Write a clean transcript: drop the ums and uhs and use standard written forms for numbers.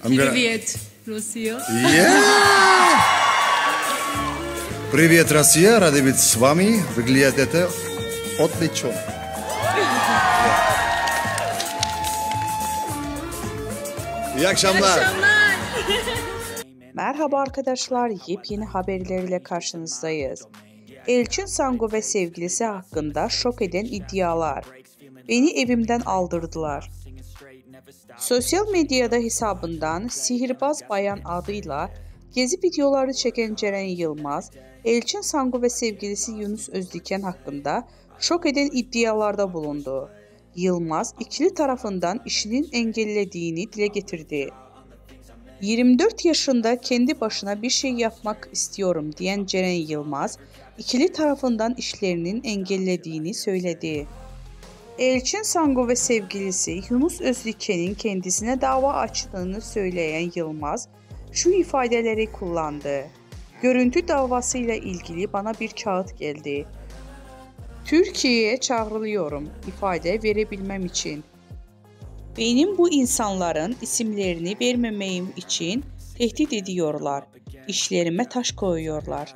Привет, Россия. Yeah! Привет, Россия! Рады быть с вами. Выглядит это отлично. İyi akşamlar. Merhaba arkadaşlar, yepyeni haberlerle karşınızdayız. Elçin Sangu ve sevgilisi hakkında şok eden iddialar. Beni evimden aldırdılar. Sosyal medyada hesabından Sihirbaz Bayan adıyla gezi videoları çeken Ceren Yılmaz, Elçin Sangu ve sevgilisi Yunus Özdiken hakkında şok eden iddialarda bulundu. Yılmaz, ikili tarafından işinin engellediğini dile getirdi. 24 yaşında kendi başına bir şey yapmak istiyorum diyen Ceren Yılmaz, ikili tarafından işlerinin engellediğini söyledi. Elçin Sangu ve sevgilisi Yunus Özdiken'in kendisine dava açtığını söyleyen Yılmaz, şu ifadeleri kullandı. Görüntü davasıyla ilgili bana bir kağıt geldi. Türkiye'ye çağrılıyorum ifade verebilmem için. Benim bu insanların isimlerini vermemeyim için tehdit ediyorlar. İşlerime taş koyuyorlar.